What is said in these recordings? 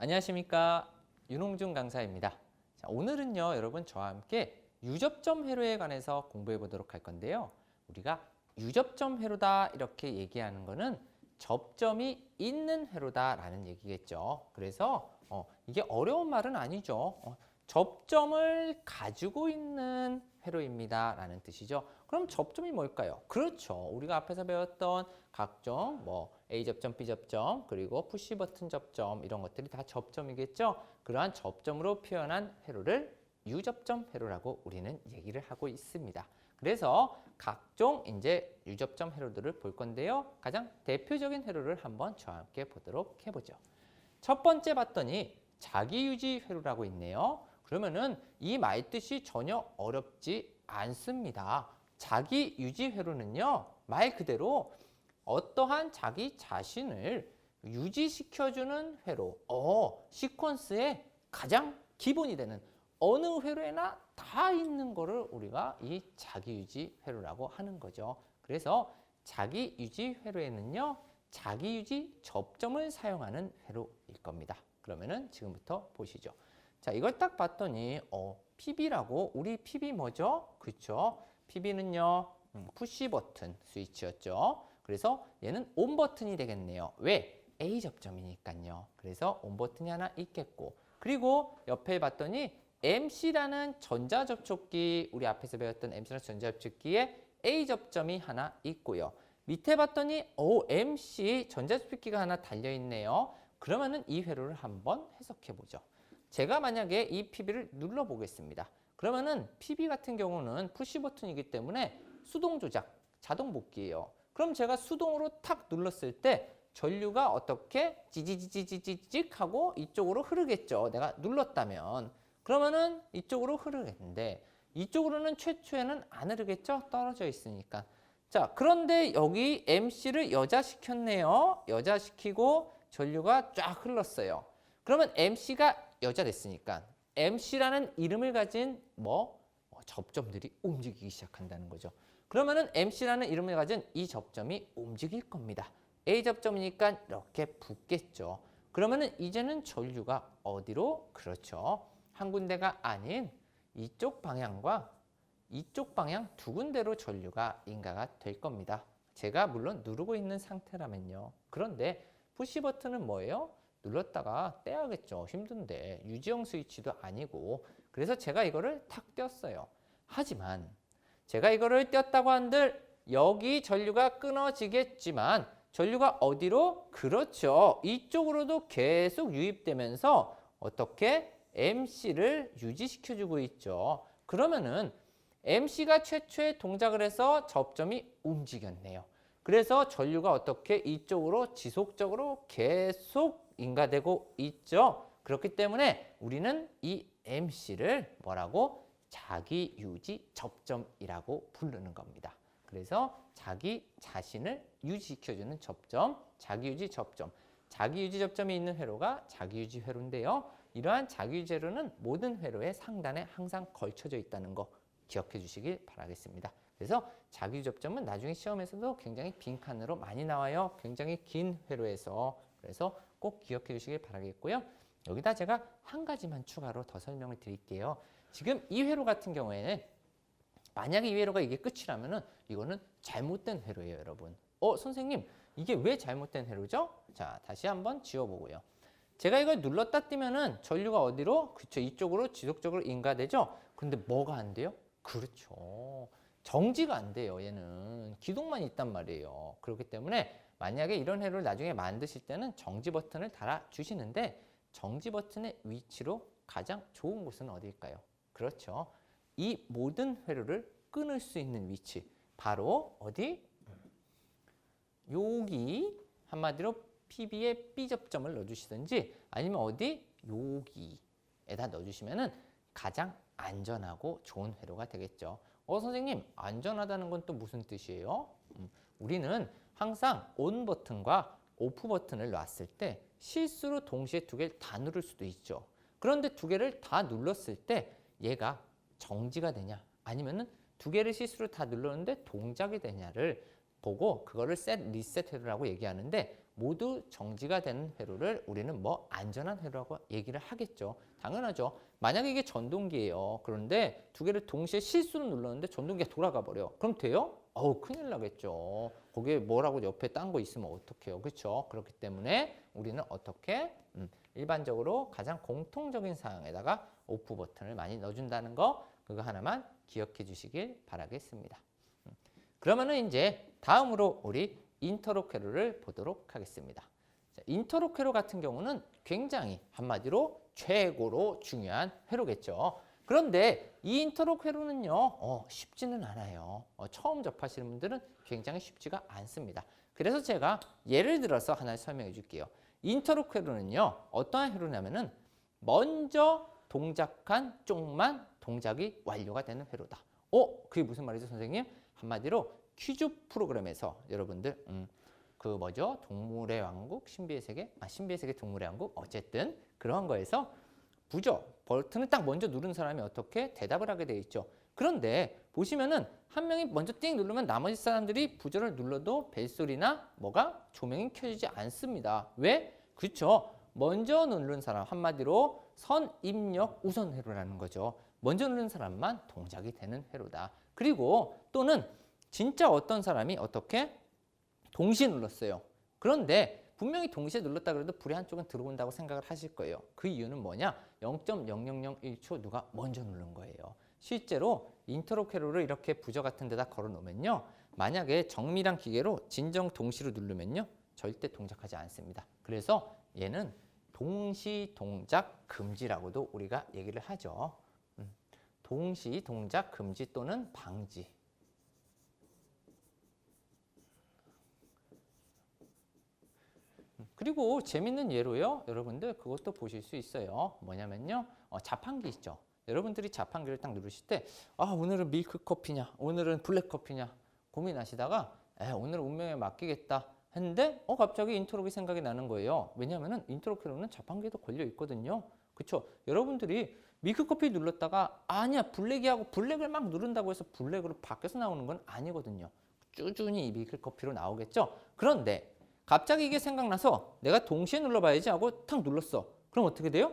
안녕하십니까, 윤홍준 강사입니다. 자, 오늘은요 여러분 저와 함께 유접점 회로에 관해서 공부해 보도록 할 건데요. 우리가 유접점 회로다 이렇게 얘기하는 거는 접점이 있는 회로다라는 얘기겠죠. 그래서 이게 어려운 말은 아니죠. 접점을 가지고 있는 회로입니다 라는 뜻이죠. 그럼 접점이 뭘까요? 그렇죠. 우리가 앞에서 배웠던 각종 A접점, B접점, 그리고 푸시버튼 접점 이런 것들이 다 접점이겠죠. 그러한 접점으로 표현한 회로를 유접점 회로라고 우리는 얘기를 하고 있습니다. 그래서 각종 이제 유접점 회로들을 볼 건데요. 가장 대표적인 회로를 한번 저와 함께 보도록 해보죠. 첫 번째 봤더니 자기유지 회로라고 있네요. 그러면은 이 말뜻이 전혀 어렵지 않습니다. 자기유지 회로는요, 말 그대로 어떠한 자기 자신을 유지시켜주는 회로, 시퀀스의 가장 기본이 되는 어느 회로에나 다 있는 거를 우리가 이 자기유지 회로라고 하는 거죠. 그래서 자기유지 회로에는요, 자기유지 접점을 사용하는 회로일 겁니다. 그러면은 지금부터 보시죠. 자, 이걸 딱 봤더니 PB라고, 우리 PB 뭐죠? 그렇죠? PB는요, 푸시 버튼 스위치였죠. 그래서 얘는 온 버튼이 되겠네요. 왜? A 접점이니까요. 그래서 온 버튼이 하나 있겠고, 그리고 옆에 봤더니 MC라는 전자접촉기, 우리 앞에서 배웠던 MC라는 전자접촉기에 A 접점이 하나 있고요. 밑에 봤더니 MC 전자접촉기가 하나 달려있네요. 그러면은 이 회로를 한번 해석해 보죠. 제가 만약에 이 PB를 눌러 보겠습니다. 그러면은 PB 같은 경우는 푸시 버튼이기 때문에 수동 조작, 자동 복귀예요. 그럼 제가 수동으로 탁 눌렀을 때 전류가 어떻게 찌지지지지직 하고 이쪽으로 흐르겠죠. 내가 눌렀다면. 그러면은 이쪽으로 흐르겠는데 이쪽으로는 최초에는 안 흐르겠죠. 떨어져 있으니까. 자, 그런데 여기 MC를 여자시켰네요. 여자시키고 전류가 쫙 흘렀어요. 그러면 MC가 여자 됐으니까 MC라는 이름을 가진 접점들이 움직이기 시작한다는 거죠. 그러면은 MC라는 이름을 가진 이 접점이 움직일 겁니다. A 접점이니까 이렇게 붙겠죠. 그러면은 이제는 전류가 어디로? 그렇죠. 한 군데가 아닌 이쪽 방향과 이쪽 방향 두 군데로 전류가 인가가 될 겁니다. 제가 물론 누르고 있는 상태라면요. 그런데 푸시 버튼은 뭐예요? 눌렀다가 떼야겠죠. 힘든데 유지형 스위치도 아니고. 그래서 제가 이거를 탁 뗐어요. 하지만 제가 이거를 뗐다고 한들 여기 전류가 끊어지겠지만 전류가 어디로? 그렇죠. 이쪽으로도 계속 유입되면서 어떻게? MC를 유지시켜주고 있죠. 그러면은 MC가 최초에 동작을 해서 접점이 움직였네요. 그래서 전류가 어떻게 이쪽으로 지속적으로 계속 인가되고 있죠. 그렇기 때문에 우리는 이 MC를 뭐라고? 자기유지 접점이라고 부르는 겁니다. 그래서 자기 자신을 유지시켜주는 접점, 자기유지 접점. 자기유지 접점이 있는 회로가 자기유지 회로인데요. 이러한 자기유지 회로는 모든 회로의 상단에 항상 걸쳐져 있다는 거 기억해 주시길 바라겠습니다. 그래서 자기유지 접점은 나중에 시험에서도 굉장히 빈칸으로 많이 나와요. 굉장히 긴 회로에서. 그래서 꼭 기억해 주시길 바라겠고요. 여기다 제가 한 가지만 추가로 더 설명을 드릴게요. 지금 이 회로 같은 경우에는 만약에 이 회로가 이게 끝이라면은 이거는 잘못된 회로예요, 여러분. 선생님, 이게 왜 잘못된 회로죠? 자, 다시 한번 지워보고요. 제가 이걸 눌렀다 띄면은 전류가 어디로? 그쵸, 이쪽으로 지속적으로 인가되죠? 근데 뭐가 안 돼요? 그렇죠. 정지가 안 돼요, 얘는. 기동만 있단 말이에요. 그렇기 때문에 만약에 이런 회로를 나중에 만드실 때는 정지 버튼을 달아주시는데 정지 버튼의 위치로 가장 좋은 곳은 어디일까요? 그렇죠. 이 모든 회로를 끊을 수 있는 위치. 바로 어디? 여기 한마디로 PB에 B 접점을 넣어주시든지 아니면 어디? 여기에다 넣어주시면은 가장 안전하고 좋은 회로가 되겠죠. 선생님, 안전하다는 건 또 무슨 뜻이에요? 우리는 항상 온 버튼과 오프 버튼을 놨을 때 실수로 동시에 두 개를 다 누를 수도 있죠. 그런데 두 개를 다 눌렀을 때 얘가 정지가 되냐 아니면은 두 개를 실수로 다 눌렀는데 동작이 되냐를 보고 그거를 셋 리셋 회로라고 얘기하는데 모두 정지가 되는 회로를 우리는 뭐 안전한 회로라고 얘기를 하겠죠. 당연하죠. 만약에 이게 전동기예요. 그런데 두 개를 동시에 실수로 눌렀는데 전동기가 돌아가 버려. 그럼 돼요? 어우, 큰일 나겠죠. 거기에 뭐라고 옆에 딴 거 있으면 어떡해요. 그렇죠? 그렇기 때문에 우리는 어떻게 일반적으로 가장 공통적인 사항에다가 오프 버튼을 많이 넣어준다는 거, 그거 하나만 기억해 주시길 바라겠습니다. 그러면은 이제 다음으로 우리 인터록 회로를 보도록 하겠습니다. 자, 인터록 회로 같은 경우는 굉장히 한마디로 최고로 중요한 회로겠죠. 그런데 이 인터록 회로는요, 쉽지는 않아요. 처음 접하시는 분들은 굉장히 쉽지가 않습니다. 그래서 제가 예를 들어서 하나 설명해 줄게요. 인터록 회로는요, 어떠한 회로냐면은 먼저 동작한 쪽만 동작이 완료가 되는 회로다. 그게 무슨 말이죠, 선생님? 한마디로 퀴즈 프로그램에서 여러분들 그 뭐죠? 동물의 왕국, 신비의 세계? 신비의 세계, 동물의 왕국? 어쨌든 그런 거에서 부저 버튼을 딱 먼저 누른 사람이 어떻게 대답을 하게 돼 있죠. 그런데 보시면은 한 명이 먼저 띵 누르면 나머지 사람들이 부저를 눌러도 벨소리나 뭐가 조명이 켜지지 않습니다. 왜? 그렇죠. 먼저 누른 사람, 한마디로 선입력 우선 회로라는 거죠. 먼저 누른 사람만 동작이 되는 회로다. 그리고 또는 진짜 어떤 사람이 어떻게 동시에 눌렀어요. 그런데 분명히 동시에 눌렀다 그래도 불이 한쪽은 들어온다고 생각을 하실 거예요. 그 이유는 뭐냐? 0.0001초 누가 먼저 누른 거예요. 실제로 인터록 회로를 이렇게 부저 같은 데다 걸어 놓으면요, 만약에 정밀한 기계로 진정 동시로 누르면요, 절대 동작하지 않습니다. 그래서 얘는 동시 동작 금지라고도 우리가 얘기를 하죠. 동시 동작 금지 또는 방지. 그리고 재밌는 예로요, 여러분들 그것도 보실 수 있어요. 뭐냐면요, 자판기 있죠. 여러분들이 자판기를 딱 누르실 때, 오늘은 밀크 커피냐, 오늘은 블랙 커피냐 고민하시다가 오늘은 운명에 맡기겠다 했는데 갑자기 인터록이 생각이 나는 거예요. 왜냐하면 인터록 회로는 자판기에도 걸려 있거든요. 그렇죠? 여러분들이 밀크 커피 눌렀다가 아니야 블랙이하고 블랙을 막 누른다고 해서 블랙으로 바뀌어서 나오는 건 아니거든요. 꾸준히 이 밀크 커피로 나오겠죠. 그런데 갑자기 이게 생각나서 내가 동시에 눌러봐야지 하고 탁 눌렀어. 그럼 어떻게 돼요?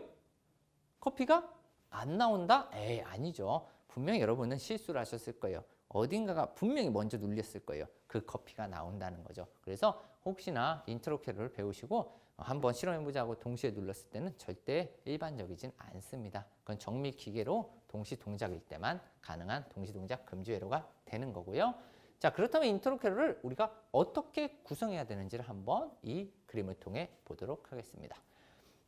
커피가 안 나온다? 아니죠. 분명히 여러분은 실수를 하셨을 거예요. 어딘가가 분명히 먼저 눌렸을 거예요. 그 커피가 나온다는 거죠. 그래서 혹시나 인터록 회로를 배우시고 한번 실험해보자고 동시에 눌렀을 때는 절대 일반적이진 않습니다. 그건 정밀 기계로 동시 동작일 때만 가능한 동시 동작 금지 회로가 되는 거고요. 자, 그렇다면 인터록 회로를 우리가 어떻게 구성해야 되는지를 한번 이 그림을 통해 보도록 하겠습니다.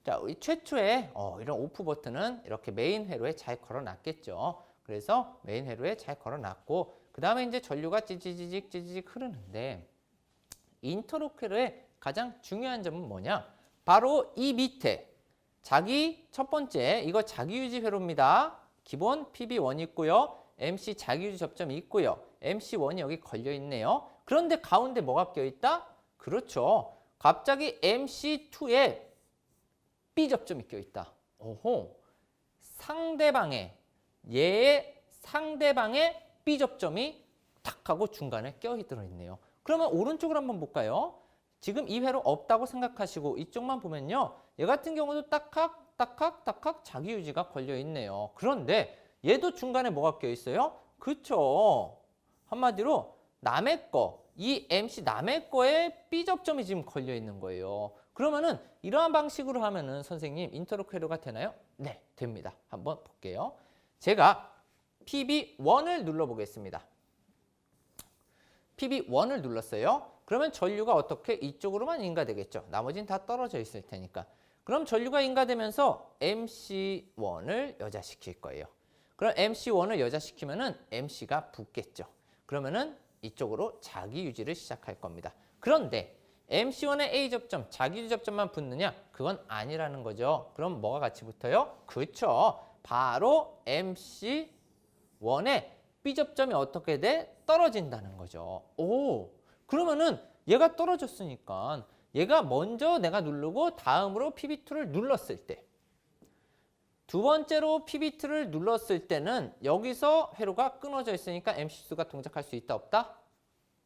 자, 우리 최초에 이런 오프 버튼은 이렇게 메인 회로에 잘 걸어놨겠죠. 그래서 메인 회로에 잘 걸어놨고 그 다음에 이제 전류가 찌지직 흐르는데 인터록 회로의 가장 중요한 점은 뭐냐? 바로 이 밑에 자기 첫 번째 이거 자기유지 회로입니다. 기본 PB1 있고요. MC 자기유지 접점이 있고요. MC1이 여기 걸려 있네요. 그런데 가운데 뭐가 껴있다? 그렇죠. 갑자기 MC2에 B 접점이 껴있다. 얘의 상대방의 B 접점이 탁 하고 중간에 껴들어 있네요. 그러면 오른쪽으로 한번 볼까요? 지금 이 회로 없다고 생각하시고 이쪽만 보면요. 얘 같은 경우도 딱딱 자기유지가 걸려 있네요. 그런데 얘도 중간에 뭐가 껴 있어요? 그쵸. 한마디로 남의 거, 이 MC 남의 거에 B 접점이 지금 걸려 있는 거예요. 그러면은 이러한 방식으로 하면은 선생님 인터록 회로가 되나요? 네, 됩니다. 한번 볼게요. 제가 PB1을 눌러보겠습니다. PB1을 눌렀어요. 그러면 전류가 어떻게 이쪽으로만 인가되겠죠. 나머지는 다 떨어져 있을 테니까. 그럼 전류가 인가되면서 MC1을 여자시킬 거예요. 그럼 MC1을 여자시키면은 MC가 붙겠죠. 그러면은 이쪽으로 자기 유지를 시작할 겁니다. 그런데 MC1의 A 접점, 자기 유지 접점만 붙느냐? 그건 아니라는 거죠. 그럼 뭐가 같이 붙어요? 그렇죠. 바로 MC1의 B 접점이 어떻게 돼? 떨어진다는 거죠. 그러면은 얘가 떨어졌으니까 얘가 먼저 내가 누르고 다음으로 PB2를 눌렀을 때 두 번째로 PB2를 눌렀을 때는 여기서 회로가 끊어져 있으니까 MC수가 동작할 수 있다 없다?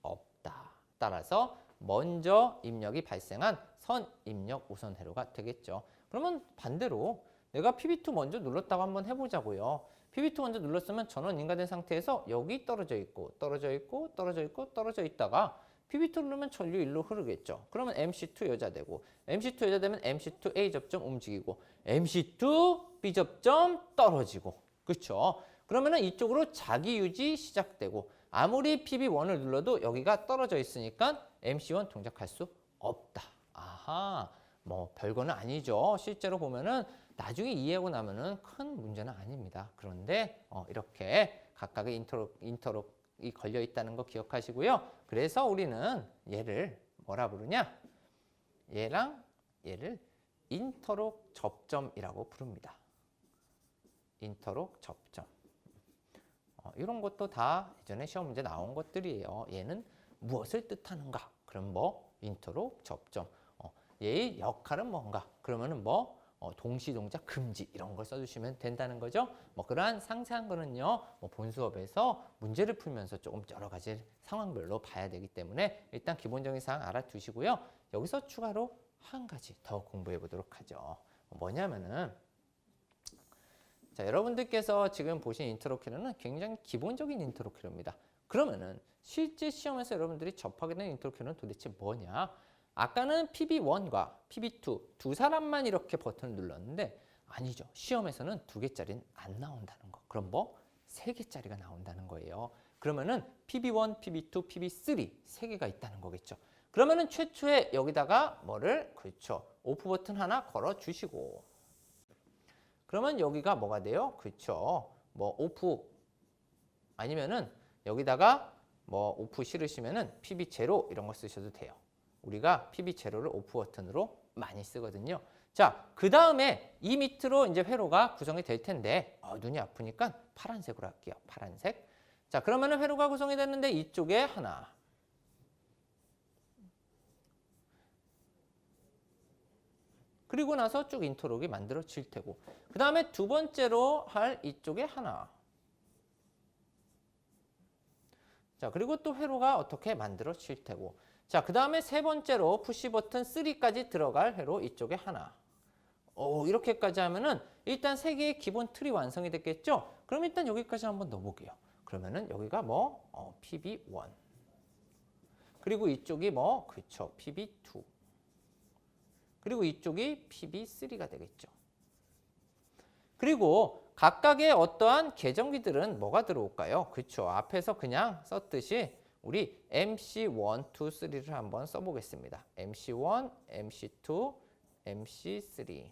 없다. 따라서 먼저 입력이 발생한 선 입력 우선 회로가 되겠죠. 그러면 반대로 내가 PB2 먼저 눌렀다고 한번 해보자고요. PB2 먼저 눌렀으면 전원 인가된 상태에서 여기 떨어져 있고 떨어져 있고 떨어져 있고 떨어져 있다가 PB2 누르면 전류 1로 흐르겠죠. 그러면 MC2 여자 되고 MC2 여자 되면 MC2 A 접점 움직이고 MC2 B 접점 떨어지고 그렇죠. 그러면은 이쪽으로 자기 유지 시작되고 아무리 PB1을 눌러도 여기가 떨어져 있으니까 MC1 동작할 수 없다. 아하, 뭐 별거는 아니죠. 실제로 보면은 나중에 이해하고 나면은 큰 문제는 아닙니다. 그런데 이렇게 각각의 인터록이 걸려 있다는 거 기억하시고요. 그래서 우리는 얘를 뭐라 부르냐? 얘랑 얘를 인터록 접점이라고 부릅니다. 인터록 접점. 이런 것도 다 예전에 시험 문제 나온 것들이에요. 얘는 무엇을 뜻하는가? 그럼 뭐 인터록 접점. 얘의 역할은 뭔가? 그러면은 뭐 동시 동작 금지 이런 걸 써주시면 된다는 거죠. 뭐 그러한 상세한 거는요. 뭐 본 수업에서 문제를 풀면서 조금 여러 가지 상황별로 봐야 되기 때문에 일단 기본적인 사항 알아두시고요. 여기서 추가로 한 가지 더 공부해 보도록 하죠. 뭐냐면은 자, 여러분들께서 지금 보신 인트로 키로는 굉장히 기본적인 인트로 키로입니다. 그러면은 실제 시험에서 여러분들이 접하게 된 인트로 키로는 도대체 뭐냐? 아까는 PB1과 PB2 두 사람만 이렇게 버튼을 눌렀는데 아니죠. 시험에서는 2개짜리는 안 나온다는 거. 그럼 뭐 3개짜리가 나온다는 거예요. 그러면은 PB1, PB2, PB3 3개가 있다는 거겠죠. 그러면은 최초에 여기다가 뭐를 그렇죠. 오프 버튼 하나 걸어 주시고 그러면 여기가 뭐가 돼요? 그렇죠. 뭐 오프 아니면은 여기다가 뭐 오프 싫으시면은 PB0 이런 거 쓰셔도 돼요. 우리가 PB0를 오프 버튼으로 많이 쓰거든요. 자, 그 다음에 이 밑으로 이제 회로가 구성이 될 텐데 눈이 아프니까 파란색으로 할게요. 파란색. 자, 그러면은 회로가 구성이 됐는데 이쪽에 하나. 그리고 나서 쭉 인터록이 만들어질 테고 그 다음에 두 번째로 할 이쪽에 하나. 자, 그리고 또 회로가 어떻게 만들어질 테고 자, 그 다음에 세 번째로 푸시 버튼 3까지 들어갈 회로 이쪽에 하나. 이렇게까지 하면은 일단 세 개의 기본 틀이 완성이 됐겠죠? 그럼 일단 여기까지 한번 넣어볼게요. 그러면은 여기가 뭐 PB1 그리고 이쪽이 뭐 그렇죠 PB2 그리고 이쪽이 PB3가 되겠죠. 그리고 각각의 어떠한 계정기들은 뭐가 들어올까요? 그렇죠. 앞에서 그냥 썼듯이 우리 MC1, 2, 3를 한번 써보겠습니다. MC1, MC2, MC3.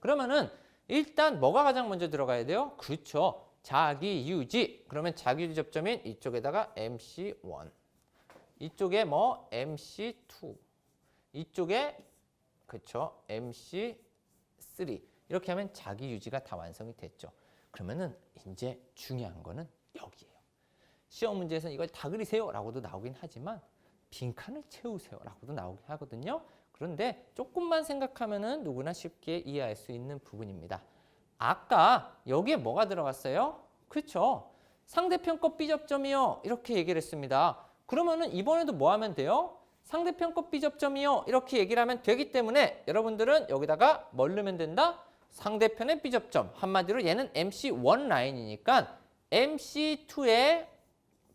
그러면은 일단 뭐가 가장 먼저 들어가야 돼요? 그렇죠. 자기 유지. 그러면 자기 유지 접점인 이쪽에다가 MC1. 이쪽에 뭐 MC2. 이쪽에 그렇죠. MC3. 이렇게 하면 자기 유지가 다 완성이 됐죠. 그러면은 이제 중요한 거는 여기예요. 시험 문제에서는 이걸 다 그리세요 라고도 나오긴 하지만 빈칸을 채우세요 라고도 나오긴 하거든요. 그런데 조금만 생각하면은 누구나 쉽게 이해할 수 있는 부분입니다. 아까 여기에 뭐가 들어갔어요? 그렇죠. 상대편 거 B접점이요. 이렇게 얘기를 했습니다. 그러면은 이번에도 뭐 하면 돼요? 상대편 거 B접점이요. 이렇게 얘기를 하면 되기 때문에 여러분들은 여기다가 뭘 넣으면 된다? 상대편의 B접점. 한마디로 얘는 MC1 라인이니까 MC2에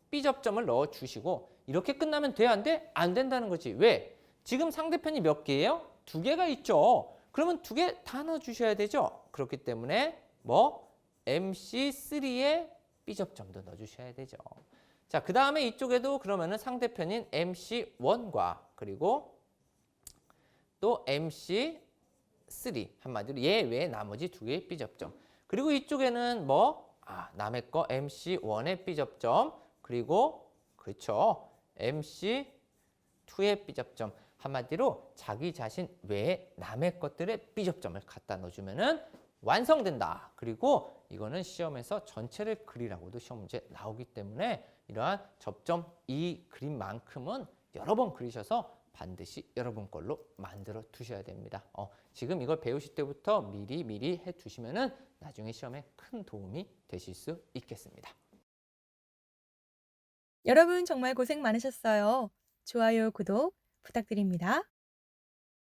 B접점을 넣어주시고 이렇게 끝나면 돼? 안 돼? 안 된다는 거지. 왜? 지금 상대편이 몇 개예요? 2개가 있죠. 그러면 2개 다 넣어주셔야 되죠. 그렇기 때문에 뭐 MC3에 B접점도 넣어주셔야 되죠. 자, 그 다음에 이쪽에도 그러면은 상대편인 MC1과 그리고 또 MC3 한마디로 얘 외에 나머지 2개의 B접점. 그리고 이쪽에는 뭐 남의 거 MC1의 B접점 그리고 그렇죠. MC2의 B접점. 한마디로 자기 자신 외에 남의 것들의 B접점을 갖다 넣어주면은 완성된다. 그리고 이거는 시험에서 전체를 그리라고도 시험 문제 나오기 때문에 이러한 접점 이 그림만큼은 여러 번 그리셔서 반드시 여러분 걸로 만들어 두셔야 됩니다. 지금 이걸 배우실 때부터 미리 해 두시면은 나중에 시험에 큰 도움이 되실 수 있겠습니다. 여러분 정말 고생 많으셨어요. 좋아요, 구독 부탁드립니다.